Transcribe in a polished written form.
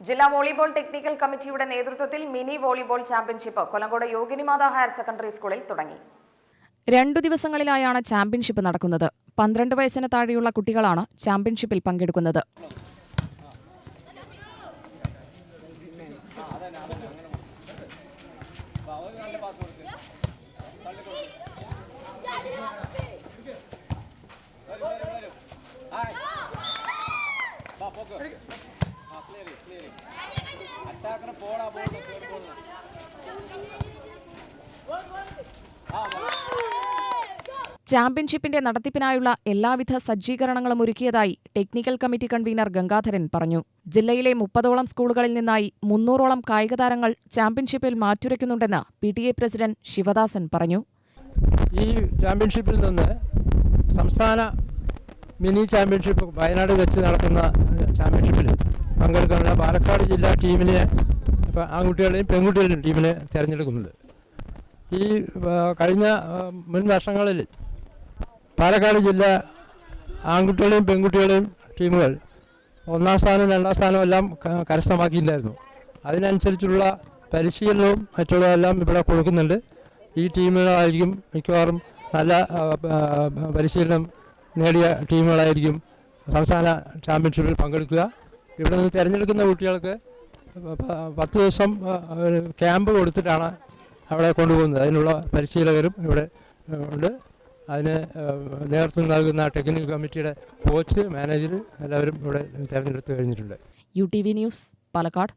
ജില്ലാ volleyball technical കമ്മിറ്റിയുടെ നേതൃത്വത്തിൽ mini volleyball championship Kollengode Yoginimatha higher secondary സ്കൂളിൽ തുടങ്ങി. 2 ദിവസങ്ങളിലായാണ് ചാമ്പ്യൻഷിപ്പ് നടക്കുന്നത്. 12 വയസ്സിന് താഴെയുള്ള കുട്ടികളാണ് ചാമ്പ്യൻഷിപ്പിൽ പങ്കെടുക്കുന്നത്. ചാമ്പ്യൻഷിപ്പിന്റെ നടത്തിപ്പിനായുള്ള എല്ലാവിധ സജ്ജീകരണങ്ങളും ഒരുക്കിയതായി ടെക്നിക്കൽ കമ്മിറ്റി കൺവീനർ ഗംഗാധരൻ പറഞ്ഞു. ജില്ലയിലെ 30ഓളം സ്കൂളുകളിൽ നിന്നായി 300ഓളം കായിക താരങ്ങൾ ചാമ്പ്യൻഷിപ്പിൽ മാറ്റുരയ്ക്കുന്നുണ്ടെന്ന് PTA പ്രസിഡന്റ് ശിവദാസൻ പറഞ്ഞു. ഈ ചാമ്പ്യൻഷിപ്പിൽ നിന്ന് സംസ്ഥാന മിനി ചാമ്പ്യൻഷിപ്പ് വയനാട് വെച്ച് നടക്കുന്ന ചാമ്പ്യൻഷിപ്പിൽ പങ്കെടുക്കാനുള്ള പാലക്കാട് ജില്ലാ ടീമിനെ ആൺകുട്ടികളെയും പെൺകുട്ടികളെയും ടീമിനെ തിരഞ്ഞെടുക്കുന്നുണ്ട്. ഈ കഴിഞ്ഞ മുൻ വർഷങ്ങളിൽ പാലക്കാട് ജില്ല ആൺകുട്ടികളെയും പെൺകുട്ടികളെയും ടീമുകൾ 1ാം സ്ഥാനവും 2ാം സ്ഥാനവും എല്ലാം കരസ്ഥമാക്കിയില്ലായിരുന്നു. അതിനനുസരിച്ചുള്ള പരിശീലനവും മറ്റുള്ളതെല്ലാം ഇവിടെ കൊടുക്കുന്നുണ്ട്. ഈ ടീമുകളായിരിക്കും മിക്കവാറും നല്ല പരിശീലനം നേടിയ ടീമുകളായിരിക്കും സംസ്ഥാന ചാമ്പ്യൻഷിപ്പിൽ പങ്കെടുക്കുക. ഇവിടെ നിന്ന് തിരഞ്ഞെടുക്കുന്ന കുട്ടികൾക്ക് 10 ദിവസം ക്യാമ്പ് കൊടുത്തിട്ടാണ് അവിടെ കൊണ്ടുപോകുന്നത്. അതിനുള്ള പരിശീലകരും ഇവിടെ ഉണ്ട്. അതിന് നേതൃത്വം നൽകുന്ന ടെക്നിക്കൽ കമ്മിറ്റിയുടെ കോച്ച്, മാനേജർ എല്ലാവരും ഇവിടെ തിരഞ്ഞെടുത്ത് കഴിഞ്ഞിട്ടുണ്ട്. UTV news, Palakkad.